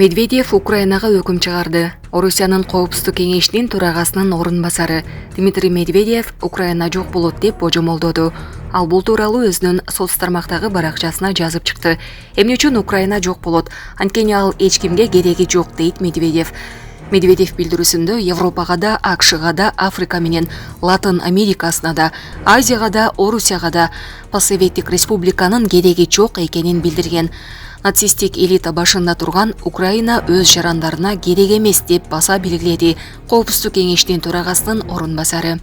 Медведев Украинага өкүм чыгарды. Орусиянын Коопсуздук кеңешинин төрагасынын орун басары Дмитрий Медведев Украина жок болот деп божомолдоду. Ал бул тууралуу өзүнүн соц тармактагы баракчасына жазып чыкты. Эмне үчүн Украина жок болот? Анткени ал эч кимге кереги жок дейт Медведев. Медведев билдирүүсүндө Европага да, АКШга да, Африка менен Латын Америкасына да, Азияга да, Орусияга да постсоветтик республиканын кереги жок экенин билдирген. Нацистик элита башында турган Украина өз жарандарына керек эмес деп баса белгиледи Коопсуздук кеңешинин төрагасынын орун басары.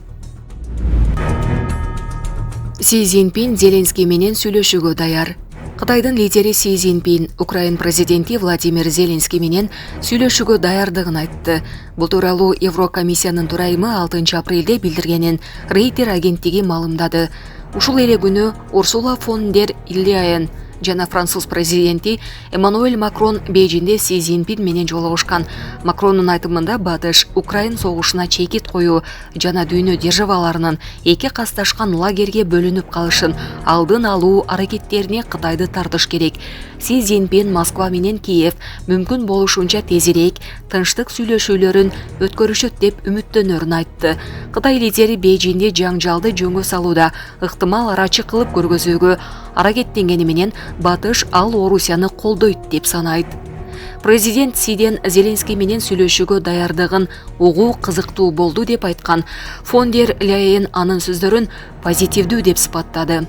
Си Цзиньпин Зеленский менен сүйлөшүүгө даяр. Кытайдын лидери Си Цзиньпин Украин президенти Владимир Зеленский менен сүйлөшүүгө даярдыгын айтты. Бул тууралуу Еврокомиссиянын төрайымы 6 апрелде билдиргенин Рейтер агенттиги маалымдады. Ушул эле күнү Урсула фон дер Ляйен жана француз президенти Эммануэль Макрон Бейжинде Си Цзиньпин менен жолугушкан. Макрондун айтымында батыш Украин согушуна чекит коюу жана дүйнө державаларынын эки касташкан лагерге бөлүнүп калышын алдын алуу аракеттерине Кытайды тартыш керек. Си Цзиньпин Москва менен Киев мүмкүн болушунча тезирээк тынчтык сүйлөшүүлөрүн өткөрүшөт деп үмүттөнөрүн айтты. Кытай лидери Бейжинде жаңжалды жөнгө салууда ыктымал арачы кылып көргөзүүгө аракеттенгени менен батыш ал Орусияны колдойт деп санайт. Президент Сиден Зеленский менен сүйлөшүүгө даярдыгын угуу кызыктуу болду деп айткан. Фон дер Ляйен анын сөздөрүн позитивдүү деп сыпаттады.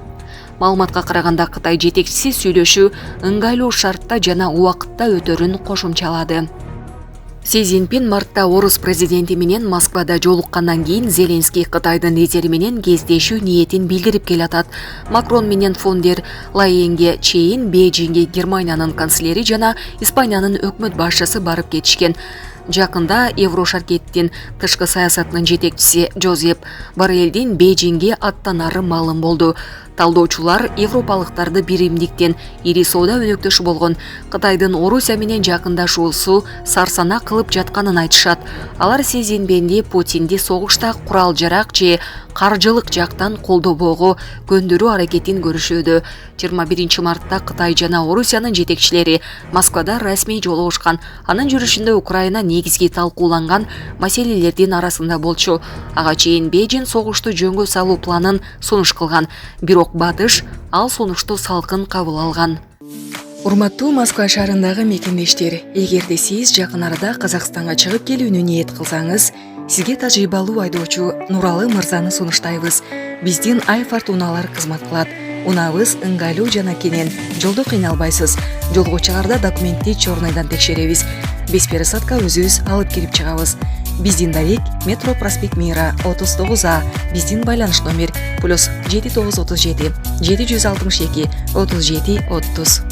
Маалыматка караганда Кытай жетекчиси сүйлөшүү ыңгайлуу шартта жана убакытта өтөрүн кошумчалады. Си Цзиньпин мартта орус президенти менен Москвада жолуккандан кийин Зеленский Кытайдын лидери менен кездешүү ниетин билдирип келатат. Макрон менен фон дер Ляйенге чейин Бейжиңге Германиянын канцлери жана Испаниянын өкмөт башчысы барып кетишкен. Жакында Еврошаркеттин тышкы саясатынын жетекчиси Жозеп Борреллдин Бейжиңге аттанары маалым болду. Талдоочулар европалыктарды биримдиктен ири соода өнөктөшү болгон Кытайдын Орусия менен жакындашуусу сарсана кылып жатканын айтышат. Алар Си Цзиньпинди Путинди согушта курал жарак же каржылык жактан колдобоого көндүрүү аракетин көрүшүүдө. 21 мартта Кытай жана Орусиянын жетекчилери Москвада расмий жолугушкан. Анын жүрүшүндө Украина негизги талкууланган маселелердин арасында болчу. Ага чейин Бейжин согушту жөнгө салуу планын сунуш кылган. Бирок батыш ал сунушту салкын кабыл алган. Урматтуу Москва шаарындагы мекендештер, эгерде сиз жакын арада Казакстанга чыгып келүүнү ниет кылсаңыз, сизге тажрыйбалуу айдоочу Нуралы мырзаны сунуштайбыз. Биздин Ай-Фортуналар кызмат кылат. Унабыз ыңгайлуу жана кенен, жолдо кыйналбайсыз. Жолго чыгарда документти чорнойдон текшеребиз. Беспересадка өзүбүз алып келип чыгабыз. Биздин дарек Метро проспект Мира 39А. Биздин байланыш номер +7937 762 37 30.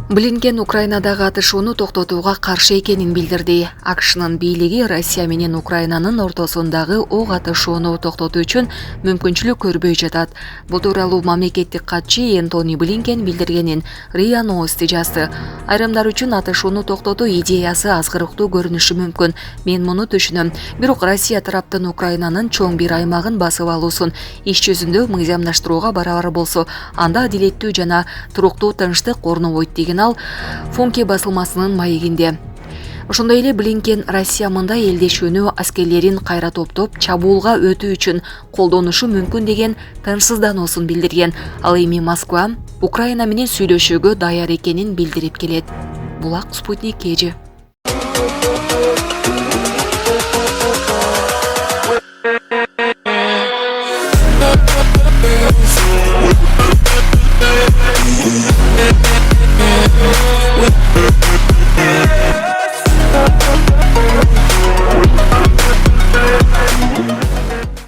Блинкен Украинадагы атышууну токтотууга каршы экенин билдирди. АКШнын бийлиги Россия менен Украинанын ортосундагы ок атышууну токтотуу үчүн мүмкүнчүлүк көрбөй жатат. Бул тууралуу мамлекеттик катчы Энтони Блинкен билдиргенин РИА Новости жазды. Айрымдар үчүн атышууну токтотуу идеясы азгырыктуу көрүнүшү мүмкүн. Мен муну түшүнөм. Бирок Россия тараптын Украинанын чоң бир аймагын басып алуусун иш жүзүндө мыйзамдаштырууга барабар болсо, анда адилеттүү жана туруктуу тынчтык орнобойт деген ал Фонке басылмасынын маегинде. Ошондой эле Блинкен Россия мындай элдешүүнү аскерлерин кайра топтоп чабуулга өтүү үчүн колдонушу мүмкүн деген тынчсыздануусун билдирген. Ал эми Москва Украина менен сүйлөшүүгө даяр экенин билдирип келет. Булак Спутник KG.